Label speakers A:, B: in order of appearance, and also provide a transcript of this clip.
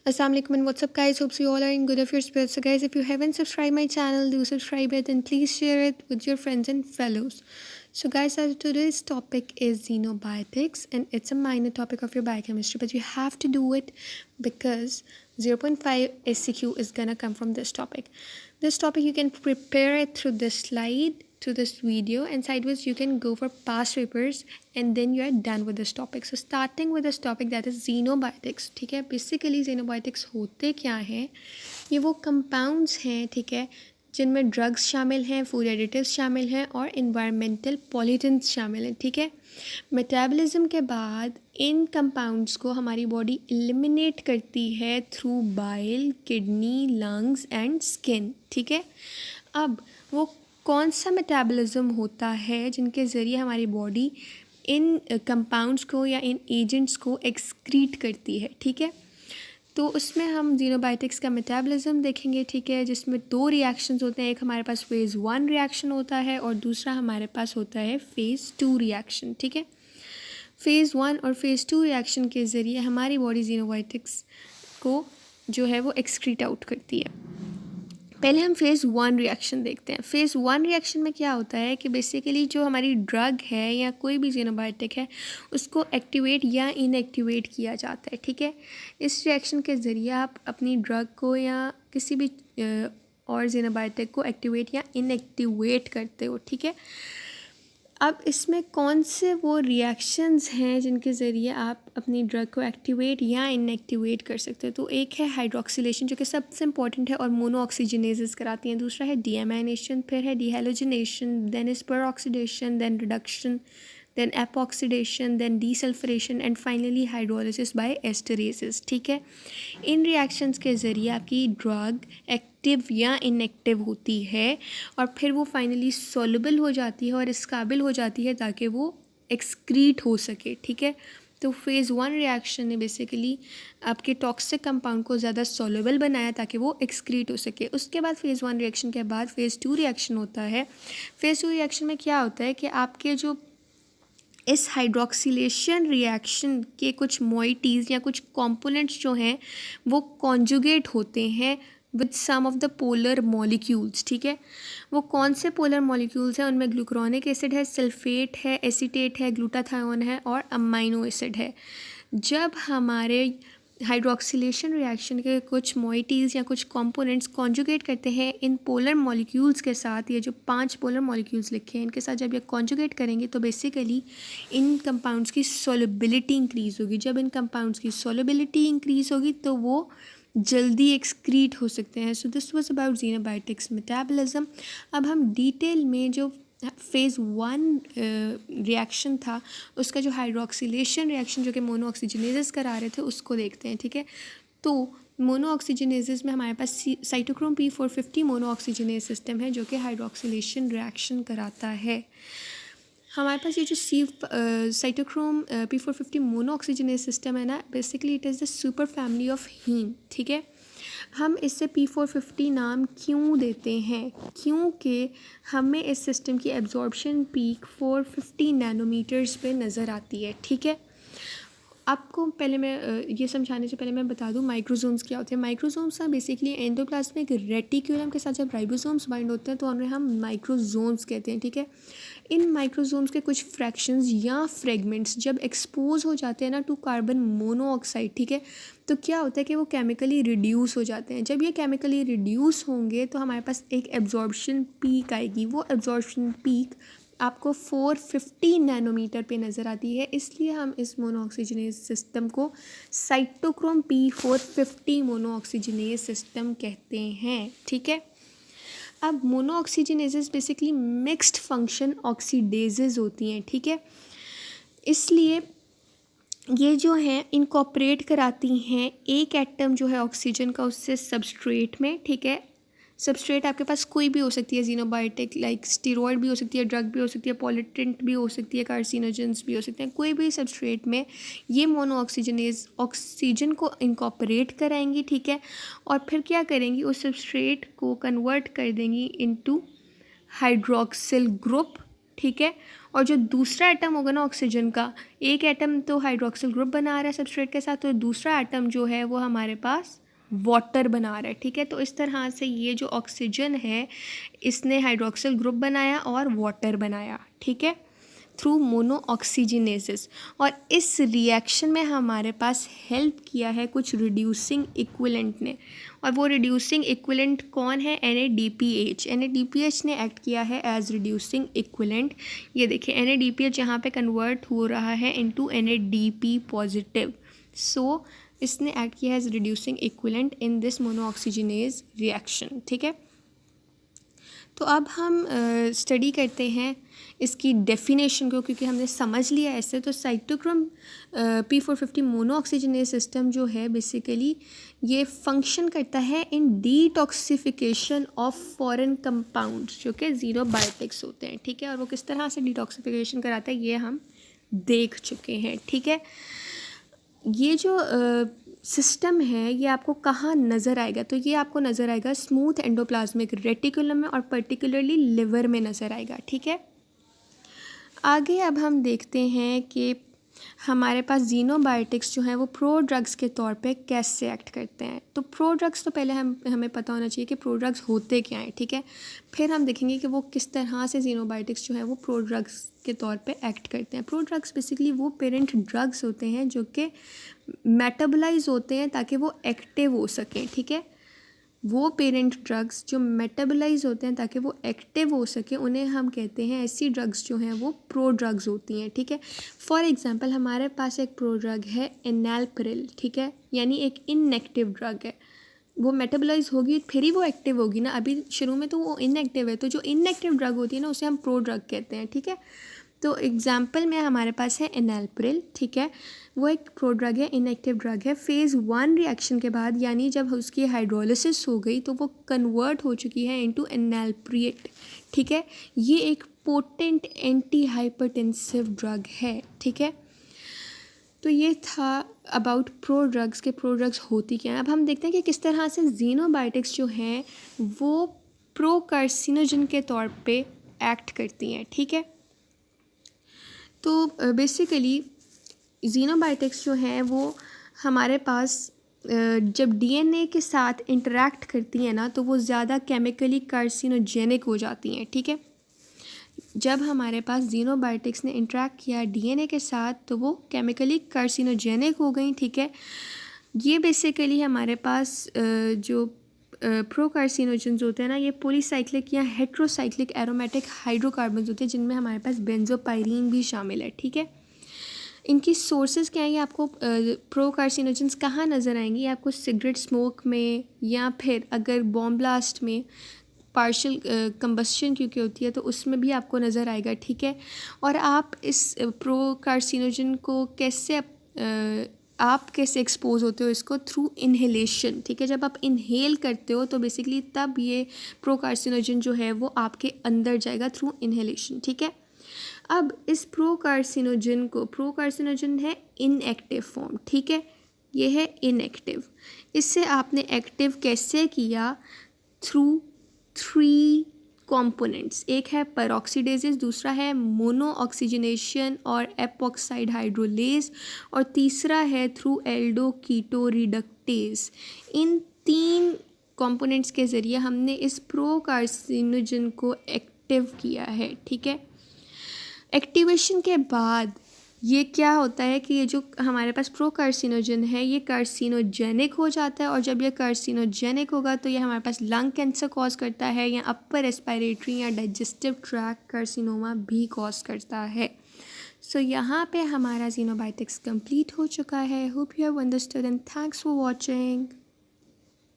A: Assalamualaikum and what's up guys, hopes you all are in good of your spirits. So guys, if you haven't subscribed my channel, do subscribe it and please share it with your friends and fellows. So guys, today's topic is xenobiotics and it's a minor topic of your biochemistry, but you have to do it because 0.5 SCQ is gonna come from this topic. This topic you can prepare it through this slide, to this video, and sideways you can go for past papers and then you are done with this topic. So starting with this topic, that is xenobiotics. ठीक है, basically xenobiotics होते क्या हैं? ये वो compounds हैं, ठीक है, जिनमें ड्रग्स शामिल हैं, फूड एडिटिव्स शामिल हैं और इन्वायरमेंटल पॉल्यूटेंट्स शामिल हैं. ठीक है, मेटाबॉलिज्म के बाद इन कंपाउंड्स को हमारी बॉडी एलिमिनेट करती है through bile, kidney, lungs and skin. ठीक है, अब वो कौन सा मेटाबॉलिज्म होता है जिनके ज़रिए हमारी बॉडी इन कंपाउंड्स को या इन एजेंट्स को एक्सक्रीट करती है. ठीक है, तो उसमें हम xenobiotics का मेटाबॉलिज्म देखेंगे. ठीक है, जिसमें दो रिएक्शंस होते हैं. एक हमारे पास फेज़ 1 रिएक्शन होता है और दूसरा हमारे पास होता है फेज़ 2 रिएक्शन. ठीक है, फेज़ 1 और फेज़ 2 रिएक्शन के ज़रिए हमारी बॉडी xenobiotics को जो है वो एक्सक्रीट आउट करती है. पहले हम फेज़ 1 रिएक्शन देखते हैं. फेज़ 1 रिएक्शन में क्या होता है कि बेसिकली जो हमारी ड्रग है या कोई भी xenobiotic है उसको एक्टिवेट या इनएक्टिवेट किया जाता है. ठीक है, इस रिएक्शन के ज़रिए आप अपनी ड्रग को या किसी भी और xenobiotic को एक्टिवेट या इनएक्टिवेट करते हो. ठीक है, अब इसमें कौन से वो रिएक्शंस हैं जिनके ज़रिए आप अपनी ड्रग को एक्टिवेट या इनएक्टिवेट कर सकते हो. तो एक है हाइड्रोक्सिलेशन जो कि सबसे इंपॉर्टेंट है और मोनोऑक्सीजनेसेस कराती हैं. दूसरा है डीएमाइनेशन, फिर है dehalogenation, then is peroxidation, then reduction, then epoxidation, then desulfuration and finally hydrolysis by esterases. ठीक है, इन रिएक्शंस के ज़रिए आपकी ड्रग एक्टिव या इनएक्टिव होती है और फिर वो फाइनली सॉल्युबल हो जाती है और इस काबिल हो जाती है ताकि वो एक्सक्रीट हो सके. ठीक है, तो फेज़ 1 रिएक्शन ने बेसिकली आपके टॉक्सिक कंपाउंड को ज़्यादा सॉल्युबल बनाया ताकि वो एक्सक्रीट हो सके. उसके बाद फेज़ 1 रिएक्शन के बाद फेज़ 2 रिएक्शन होता है. फेज़ 2 रिएक्शन में क्या होता है कि आपके जो इस हाइड्रोक्सिलेशन रिएक्शन के कुछ मोइटीज़ या कुछ कंपोनेंट्स जो हैं वो कॉन्जुगेट होते हैं with some of the polar molecules. ठीक है, वो कौन से पोलर मॉलिक्यूल्स हैं? उनमें ग्लूक्रोनिक एसिड है, सल्फेट है, एसीटेट है, ग्लूटाथायोन है और अमाइनो एसिड है. जब हमारे हाइड्रोक्सिलेशन रिएक्शन के कुछ मोइटीज़ या कुछ कंपोनेंट्स कॉन्जुगेट करते हैं इन पोलर मॉलिक्यूल्स के साथ, ये जो 5 पोलर मॉलिक्यूल्स लिखे हैं इनके साथ जब ये कॉन्जुगेट करेंगे तो बेसिकली इन कंपाउंड्स की सॉल्युबिलिटी इंक्रीज़ होगी. जब इन कंपाउंड्स की सॉल्युबिलिटी इंक्रीज़ होगी तो वो जल्दी एक्सक्रीट हो सकते हैं. So this was about xenobiotics metabolism. अब हम डिटेल में जो फेज़ 1 रिएक्शन था उसका जो हाइड्रोक्सिलेशन रिएक्शन जो कि मोनोऑक्सीजनेसेस करा रहे थे उसको देखते हैं. ठीक है, तो मोनोऑक्सीजनेसेस में हमारे पास साइटोक्रोम P450 मोनोऑक्सीजनेस सिस्टम है जो कि हाइड्रोक्सिलेशन रिएक्शन कराता है. हमारे पास ये जो साइटोक्रोम P450 मोनोऑक्सीजनेस सिस्टम है ना, basically it is the super family of heme. ठीक है, हम इससे P450 नाम क्यों देते हैं? क्योंकि हमें इस सिस्टम की एब्जॉर्प्शन पीक 450 नैनोमीटर्स पे नज़र आती है. ठीक है, आपको पहले मैं ये समझाने से पहले मैं बता दूं माइक्रोसोम्स क्या होते हैं. माइक्रोसोम्स हैं बेसिकली एंडोप्लाज्मिक रेटिक्यूलम के साथ जब राइबोसोम्स बाइंड होते हैं तो उन्हें हम माइक्रोसोम्स कहते हैं. ठीक है, इन माइक्रोसोम्स के कुछ फ्रैक्शंस या फ्रेगमेंट्स जब एक्सपोज हो जाते हैं ना टू कार्बन मोनोऑक्साइड, ठीक है, तो क्या होता है कि वो केमिकली रिड्यूस हो जाते हैं. जब ये केमिकली रिड्यूस होंगे तो हमारे पास एक एब्जॉर्प्शन पीक आएगी. वो एब्जॉर्प्शन पीक आपको 450 नैनोमीटर पे नज़र आती है. इसलिए हम इस मोनोऑक्सीजनेस सिस्टम को साइटोक्रोम P450 मोनोऑक्सीजनेस सिस्टम कहते हैं. ठीक है, अब मोनोऑक्सीजनेसेस बेसिकली मिक्स्ड फंक्शन ऑक्सीडेजेस होती हैं. ठीक है, इसलिए ये जो हैं इनकॉर्पोरेट कराती हैं एक एटम जो है ऑक्सीजन का उससे सबस्ट्रेट में. ठीक है, सबस्ट्रेट आपके पास कोई भी हो सकती है. xenobiotic लाइक स्टीरॉयड भी हो सकती है, ड्रग भी हो सकती है, पॉल्यूटेंट भी हो सकती है, कार्सिनोजेंस भी हो सकते हैं. कोई भी सबस्ट्रेट में ये मोनोऑक्सीजनेज ऑक्सीजन को इनकॉर्पोरेट कराएंगी. ठीक है, और फिर क्या करेंगी, उस सबस्ट्रेट को कन्वर्ट कर देंगी इनटू हाइड्रोक्सिल ग्रुप. ठीक है, और जो दूसरा एटम होगा ना ऑक्सीजन का, एक एटम तो हाइड्रोक्सिल ग्रुप बना रहा है सबस्ट्रेट के साथ, तो दूसरा एटम जो है वो हमारे पास वाटर बना रहा है, ठीक है। तो इस तरह से ये जो ऑक्सीजन है इसने हाइड्रोक्सिल ग्रुप बनाया और वाटर बनाया, ठीक है, थ्रू मोनो ऑक्सीजनेसिस। और इस रिएक्शन में हमारे पास हेल्प किया है कुछ रिड्यूसिंग इक्विलेंट ने, और वो रिड्यूसिंग इक्विलेंट कौन है? NADPH। NADPH ने एक्ट किया है एज रिड्यूसिंग इक्विलेंट। ये देखिए NADPH यहाँ पे कन्वर्ट हो रहा है इनटू NADP पॉजिटिव, सो इसने एक्ट किया है as reducing equivalent in this mono oxygenase reaction, ठीक है। तो अब हम स्टडी करते हैं इसकी डेफिनेशन को, क्योंकि हमने समझ लिया ऐसे। तो cytochrome P450 mono oxygenase system जो है बेसिकली ये फंक्शन करता है इन डिटॉक्सिफिकेशन ऑफ फॉरेन कंपाउंड्स जो कि ज़ीनोबायोटिक्स होते हैं, ठीक है। और वो किस तरह से डिटॉक्सिफिकेशन कराता है ये हम देख चुके हैं, ठीक है। ये जो सिस्टम है ये आपको कहाँ नज़र आएगा? तो ये आपको नज़र आएगा स्मूथ एंडोप्लाज्मिक रेटिकुलम में और पर्टिकुलरली लिवर में नज़र आएगा, ठीक है। आगे अब हम देखते हैं कि हमारे पास ज़ीनोबायोटिक्स जो हैं वो प्रो ड्रग्स के तौर पे कैसे एक्ट करते हैं। तो प्रो ड्रग्स तो पहले हमें पता होना चाहिए कि प्रो ड्रग्स होते क्या हैं, ठीक है। फिर हम देखेंगे कि वो किस तरह से ज़ीनोबायोटिक्स जो है वो प्रो ड्रग्स के तौर पे एक्ट करते हैं। प्रो ड्रग्स बेसिकली वो पेरेंट ड्रग्स होते हैं जो कि मेटाबोलाइज होते हैं ताकि वो एक्टिव हो सकें, ठीक है। वो पेरेंट ड्रग्स जो मेटाबोलाइज होते हैं ताकि वो एक्टिव हो सके उन्हें हम कहते हैं, ऐसी ड्रग्स जो हैं वो प्रो ड्रग्स होती हैं, ठीक है। फॉर एग्जांपल हमारे पास एक प्रो ड्रग है एनालप्रिल, ठीक है, यानी एक इनएक्टिव ड्रग है। वो मेटाबोलाइज होगी फिर ही वो एक्टिव होगी ना, अभी शुरू में तो वो इनएक्टिव है। तो जो इनएक्टिव ड्रग होती है ना उसे हम प्रो ड्रग कहते हैं, ठीक है। तो एग्जाम्पल में हमारे पास है एनालप्रिल, ठीक है। वो एक प्रो ड्रग है, इनएक्टिव ड्रग है। फेज़ 1 रिएक्शन के बाद यानी जब उसकी हाइड्रोलिसिस हो गई तो वो कन्वर्ट हो चुकी है इनटू एनालप्रिएट, ठीक है। ये एक पोटेंट एंटी हाइपरटेंसिव ड्रग है, ठीक है। तो ये था अबाउट प्रो ड्रग्स के प्रो ड्रग्स होती क्या हैं। अब हम देखते हैं कि किस तरह से ज़ीनोबायोटिक्स जो हैं वो प्रो कार्सिनोजन के तौर पे एक्ट करती हैं, ठीक है। तो बेसिकली ज़ीनोबायोटिक्स जो हैं वो हमारे पास जब डीएनए के साथ इंटरेक्ट करती हैं ना तो वो ज़्यादा केमिकली कार्सिनोजेनिक हो जाती हैं, ठीक है। जब हमारे पास ज़ीनोबायोटिक्स ने इंटरेक्ट किया डीएनए के साथ तो वो केमिकली कार्सिनोजेनिक हो गई, ठीक है। ये बेसिकली हमारे पास जो प्रो कार्सिनोजेंस होते हैं ना ये पॉलीसाइक्लिक या हेट्रोसाइक्लिक एरोमेटिक हाइड्रोकार्बन्स होते हैं जिनमें हमारे पास बेंजोपाइरीन भी शामिल है, ठीक है। इनकी सोर्सेज क्या है? ये आपको प्रो कार्सिनोजेंस कहाँ नज़र आएंगी? आपको सिगरेट स्मोक में या फिर अगर बॉम्ब ब्लास्ट में पार्शियल कंबस्शन क्योंकि होती है तो उसमें भी आपको नज़र आएगा, ठीक है। और आप इस प्रो कार्सिनोजन को कैसे आप कैसे एक्सपोज होते हो इसको? थ्रू इन्हेलेशन, ठीक है। जब आप इन्हेल करते हो तो बेसिकली तब ये प्रो कार्सिनोजन जो है वो आपके अंदर जाएगा थ्रू इन्हेलेशन, ठीक है। अब इस प्रो कार्सिनोजन है इनएक्टिव फॉर्म, ठीक है। ये है इनएक्टिव। इससे आपने एक्टिव कैसे किया? Through 3 components. एक है पेरोक्सीडेजेस, दूसरा है मोनो ऑक्सीजनेशन और एपॉक्साइड हाइड्रोलेज और तीसरा है थ्रू एल्डो कीटो रिडक्टेज। इन 3 कंपोनेंट्स के ज़रिए हमने इस प्रो कार्सिनोजन को एक्टिव किया है, ठीक है। एक्टिवेशन के बाद ये क्या होता है कि ये जो हमारे पास प्रो कार्सिनोजन है ये कार्सिनोजेनिक हो जाता है और जब ये कार्सिनोजेनिक होगा तो ये हमारे पास लंग कैंसर कॉज करता है या अपर रेस्पिरेटरी या डाइजेस्टिव ट्रैक्ट कार्सिनोमा भी कॉज करता है। सो यहाँ पे हमारा ज़ीनोबायोटिक्स कंप्लीट हो चुका है। Hope you have understood and thanks for watching.